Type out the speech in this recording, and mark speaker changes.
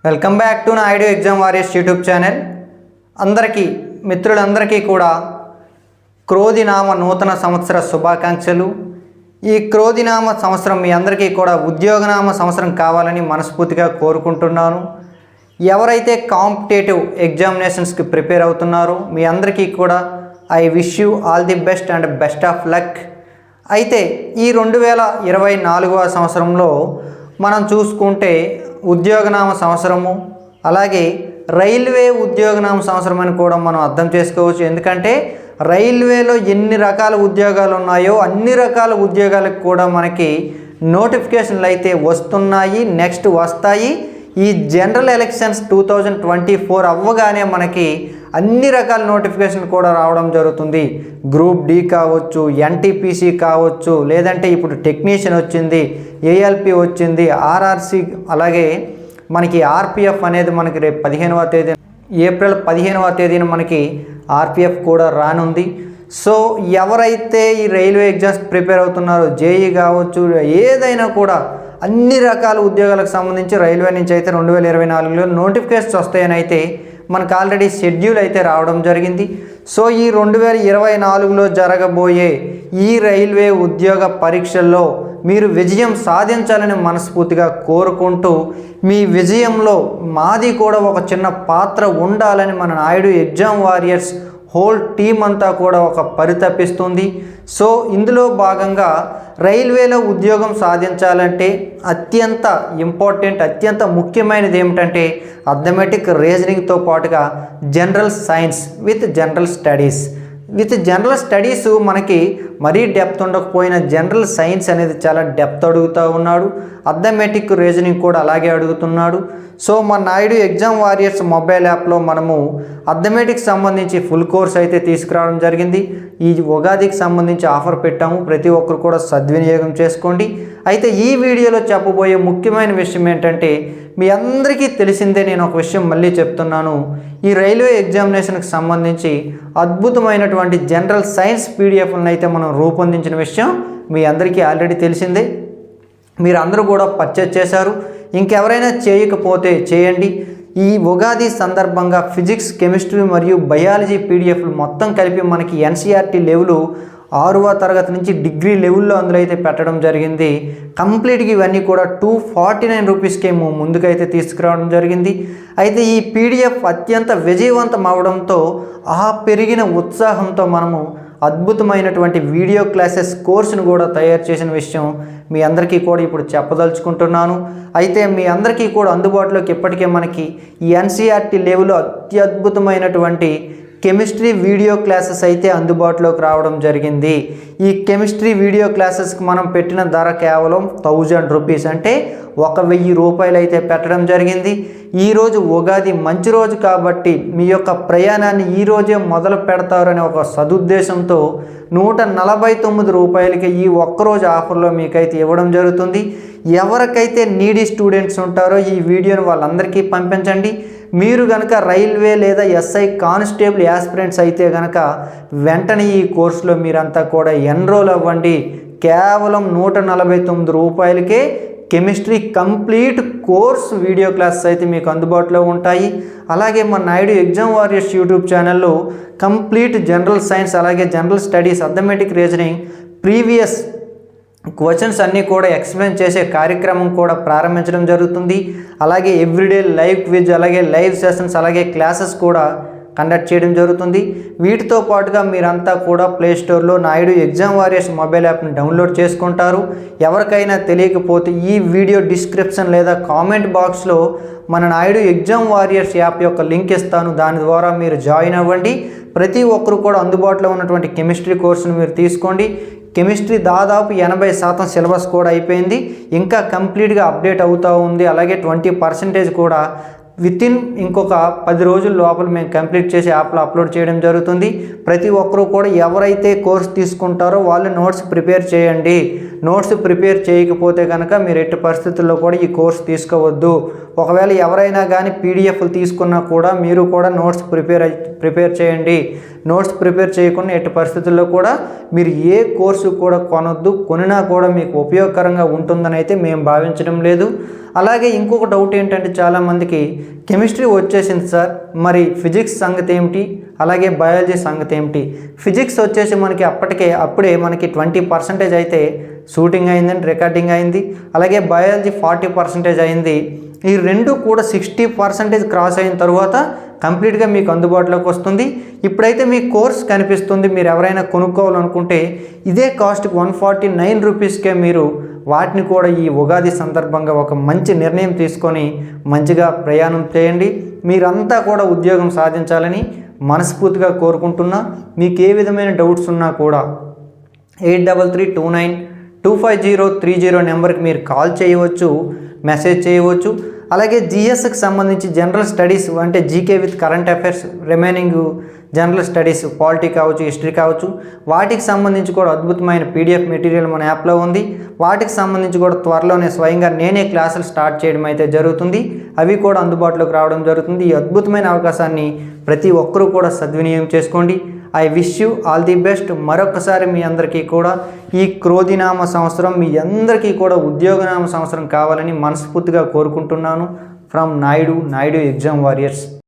Speaker 1: Welcome back to Naidu exam warriors YouTube channel. అందరికీ మిత్రులందరికీ కూడా క్రోధినామ నూతన సంవత్సర శుభాకాంక్షలు. ఈ క్రోధినామ సంవత్సరం మీ అందరికీ కూడా ఉద్యోగనామ సంవత్సరం కావాలని మనస్ఫూర్తిగా కోరుకుంటున్నాను. ఎవరైతే కాంపిటేటివ్ ఎగ్జామినేషన్స్కి ప్రిపేర్ అవుతున్నారో మీ అందరికీ కూడా I wish you all the best and best of luck. అయితే ఈ 2024వ సంవత్సరంలో మనం చూసుకుంటే ఉద్యోగనామ సంవత్సరము, అలాగే రైల్వే ఉద్యోగనామ సంవత్సరం అని కూడా మనం అర్థం చేసుకోవచ్చు. ఎందుకంటే రైల్వేలో ఎన్ని రకాల ఉద్యోగాలు ఉన్నాయో అన్ని రకాల ఉద్యోగాలకు కూడా మనకి నోటిఫికేషన్లు అయితే వస్తున్నాయి, నెక్స్ట్ వస్తాయి. ఈ జనరల్ ఎలక్షన్స్ 2024 అవ్వగానే మనకి అన్ని రకాల నోటిఫికేషన్లు కూడా రావడం జరుగుతుంది. గ్రూప్ డి కావచ్చు, ఎన్టీపీసీ కావచ్చు, లేదంటే ఇప్పుడు టెక్నీషియన్ వచ్చింది, ఏఎల్పి వచ్చింది, ఆర్ఆర్సి, అలాగే మనకి ఆర్పిఎఫ్ అనేది మనకి రేపు 15వ తేదీ ఏప్రిల్ 15వ తేదీన మనకి ఆర్పిఎఫ్ కూడా రానుంది. సో ఎవరైతే ఈ రైల్వే ఎగ్జామ్స్ ప్రిపేర్ అవుతున్నారో జేఈ కావచ్చు, ఏదైనా కూడా అన్ని రకాల ఉద్యోగాలకు సంబంధించి రైల్వే నుంచి అయితే 2024లో నోటిఫికేషన్స్ వస్తాయని అయితే మనకు ఆల్రెడీ షెడ్యూల్ అయితే రావడం జరిగింది. సో ఈ 2024లో జరగబోయే ఈ రైల్వే ఉద్యోగ పరీక్షల్లో మీరు విజయం సాధించాలని మనస్ఫూర్తిగా కోరుకుంటూ, మీ విజయంలో మాది కూడా ఒక చిన్న పాత్ర ఉండాలని మన Naidu exam warriors whole team అంతా కూడా ఒక పరితపిస్తుంది. సో ఇందులో భాగంగా రైల్వేలో ఉద్యోగం సాధించాలంటే అత్యంత ఇంపార్టెంట్, అత్యంత ముఖ్యమైనది ఏమిటంటే అథమెటిక్ రీజనింగ్తో పాటుగా general science with general studies. General studies మనకి మరీ డెప్త్ ఉండకపోయినా జనరల్ సైన్స్ అనేది చాలా డెప్త్ అడుగుతూ ఉన్నాడు, అథమెటిక్ రీజనింగ్ కూడా అలాగే అడుగుతున్నాడు. సో మన నాయుడు ఎగ్జామ్ వారియర్స్ మొబైల్ యాప్లో మనము అథమెటిక్స్ సంబంధించి ఫుల్ కోర్స్ అయితే తీసుకురావడం జరిగింది. ఈ ఉగాదికి సంబంధించి ఆఫర్ పెట్టాము, ప్రతి ఒక్కరు కూడా సద్వినియోగం చేసుకోండి. అయితే ఈ వీడియోలో చెప్పబోయే ముఖ్యమైన విషయం ఏంటంటే మీ అందరికీ తెలిసిందే, నేను ఒక విషయం మళ్ళీ చెప్తున్నాను. ఈ రైల్వే ఎగ్జామినేషన్కి సంబంధించి అద్భుతమైనటువంటి జనరల్ సైన్స్ పీడిఎఫ్లను అయితే మనం రూపొందించిన విషయం మీ అందరికీ ఆల్రెడీ తెలిసిందే. మీరు అందరూ కూడా పర్చేజ్ చేశారు. ఇంకెవరైనా చేయకపోతే చేయండి. ఈ ఉగాది సందర్భంగా ఫిజిక్స్, కెమిస్ట్రీ మరియు బయాలజీ పీడిఎఫ్లు మొత్తం కలిపి మనకి ఎన్సీఆర్టీ లెవెల్ 6వ తరగతి నుంచి డిగ్రీ లెవెల్లో అందులో అయితే పెట్టడం జరిగింది. కంప్లీట్గా ఇవన్నీ కూడా 249 రూపీస్కే ముందుకైతే తీసుకురావడం జరిగింది. అయితే ఈ పీడిఎఫ్ అత్యంత విజయవంతం అవడంతో ఆ పెరిగిన ఉత్సాహంతో మనము అద్భుతమైనటువంటి వీడియో క్లాసెస్ కోర్సును కూడా తయారు చేసిన విషయం మీ అందరికీ కూడా ఇప్పుడు చెప్పదలుచుకుంటున్నాను. అయితే మీ అందరికీ కూడా అందుబాటులోకి ఇప్పటికే మనకి ఈ ఎన్సీఆర్టీ లెవెల్లో అత్యద్భుతమైనటువంటి కెమిస్ట్రీ వీడియో క్లాసెస్ అయితే అందుబాటులోకి రావడం జరిగింది. ఈ కెమిస్ట్రీ వీడియో క్లాసెస్కి మనం పెట్టిన ధర కేవలం 1000 రూపీస్, అంటే 1000 రూపాయలు అయితే పెట్టడం జరిగింది. ఈరోజు ఉగాది మంచి రోజు కాబట్టి మీ యొక్క ప్రయాణాన్ని ఈరోజే మొదలు పెడతారనే ఒక సదుద్దేశంతో 149 రూపాయలకి ఈ ఒక్కరోజు ఆఫర్లో మీకైతే ఇవ్వడం జరుగుతుంది. ఎవరికైతే నీడీ స్టూడెంట్స్ ఉంటారో ఈ వీడియోని వాళ్ళందరికీ పంపించండి. మీరు కనుక రైల్వే లేదా ఎస్ఐ కానిస్టేబుల్ యాస్పిరెంట్స్ అయితే కనుక వెంటనే ఈ కోర్సులో మీరంతా కూడా ఎన్రోల్ అవ్వండి. కేవలం 149 రూపాయలకే chemistry complete course video classes అయితే మీకు అందుబాటులో ఉంటాయి. అలాగే మన నాయుడు ఎగ్జామ్ వారియర్స్ యూట్యూబ్ ఛానల్లో కంప్లీట్ జనరల్ సైన్స్, అలాగే general studies, arithmetic reasoning, previous questions అన్నీ కూడా ఎక్స్ప్లెయిన్ చేసే కార్యక్రమం కూడా ప్రారంభించడం జరుగుతుంది. అలాగే ఎవ్రీడే లైవ్ క్విజ్, అలాగే లైవ్ సెషన్స్, అలాగే క్లాసెస్ కూడా కండక్ట్ చేయడం జరుగుతుంది. వీటితో పాటుగా మీరంతా కూడా ప్లేస్టోర్లో నాయుడు ఎగ్జామ్ వారియర్స్ మొబైల్ యాప్ని డౌన్లోడ్ చేసుకుంటారు. ఎవరికైనా తెలియకపోతే ఈ వీడియో డిస్క్రిప్షన్ లేదా కామెంట్ బాక్స్లో మన నాయుడు ఎగ్జామ్ వారియర్స్ యాప్ యొక్క లింక్ ఇస్తాను. దాని ద్వారా మీరు జాయిన్ అవ్వండి. ప్రతి ఒక్కరు కూడా అందుబాటులో ఉన్నటువంటి కెమిస్ట్రీ కోర్సును మీరు తీసుకోండి. కెమిస్ట్రీ దాదాపు 80% సిలబస్ కూడా అయిపోయింది, ఇంకా కంప్లీట్గా అప్డేట్ అవుతూ ఉంది. అలాగే 20% కూడా వితిన్ ఇంకొక 10 రోజుల లోపల మేము కంప్లీట్ చేసి యాప్లో అప్లోడ్ చేయడం జరుగుతుంది. ప్రతి ఒక్కరూ కూడా ఎవరైతే కోర్స్ తీసుకుంటారో వాళ్ళు నోట్స్ ప్రిపేర్ చేయండి. నోట్స్ ప్రిపేర్ చేయకపోతే కనుక మీరు ఎట్టి పరిస్థితుల్లో కూడా ఈ కోర్స్ తీసుకోవద్దు. ఒకవేళ ఎవరైనా కానీ పీడిఎఫ్లు తీసుకున్నా కూడా మీరు కూడా నోట్స్ ప్రిపేర్ చేయండి. నోట్స్ ప్రిపేర్ చేయకుండా ఎట్టి పరిస్థితుల్లో కూడా మీరు ఏ కోర్సు కూడా కొనొద్దు. కొనినా కూడా మీకు ఉపయోగకరంగా ఉంటుందని అయితే మేము భావించడం లేదు. అలాగే ఇంకొక డౌట్ ఏంటంటే చాలామందికి కెమిస్ట్రీ వచ్చేసింది సార్, మరి ఫిజిక్స్ సంగతి ఏమిటి, అలాగే బయాలజీ సంగతి ఏమిటి? ఫిజిక్స్ వచ్చేసి మనకి అప్పుడే మనకి 20% అయితే షూటింగ్ అయిందండి, రికార్డింగ్ అయింది. అలాగే బయాలజీ 40% అయింది. ఈ రెండు కూడా 60% క్రాస్ అయిన తర్వాత కంప్లీట్గా మీకు అందుబాటులోకి వస్తుంది. ఇప్పుడైతే మీ కోర్స్ కనిపిస్తుంది. మీరు ఎవరైనా కొనుక్కోవాలనుకుంటే ఇదే కాస్ట్కి 149 రూపీస్కే మీరు వాటిని కూడా ఈ ఉగాది సందర్భంగా ఒక మంచి నిర్ణయం తీసుకొని మంచిగా ప్రయాణం చేయండి. మీరంతా కూడా ఉద్యోగం సాధించాలని మనస్ఫూర్తిగా కోరుకుంటున్నా. మీకు ఏ విధమైన డౌట్స్ ఉన్నా కూడా 8332925030 నెంబర్కి మీరు కాల్ చేయవచ్చు, మెసేజ్ చేయవచ్చు. అలాగే జిఎస్కి సంబంధించి జనరల్ స్టడీస్ అంటే GK with current affairs, remaining general studies, polity కావచ్చు, హిస్టరీ కావచ్చు, వాటికి సంబంధించి కూడా అద్భుతమైన పీడిఎఫ్ మెటీరియల్ మన యాప్లో ఉంది. వాటికి సంబంధించి కూడా త్వరలోనే స్వయంగా నేనే క్లాసులు స్టార్ట్ చేయడం అయితే జరుగుతుంది. అవి కూడా అందుబాటులోకి రావడం జరుగుతుంది. ఈ అద్భుతమైన అవకాశాన్ని ప్రతి ఒక్కరూ కూడా సద్వినియోగం చేసుకోండి. I wish you all the best. మరొకసారి మీ అందరికీ కూడా ఈ క్రోధినామ సంవత్సరం మీ అందరికీ కూడా ఉద్యోగనామ సంవత్సరం కావాలని మనస్ఫూర్తిగా కోరుకుంటున్నాను. From Naidu exam warriors.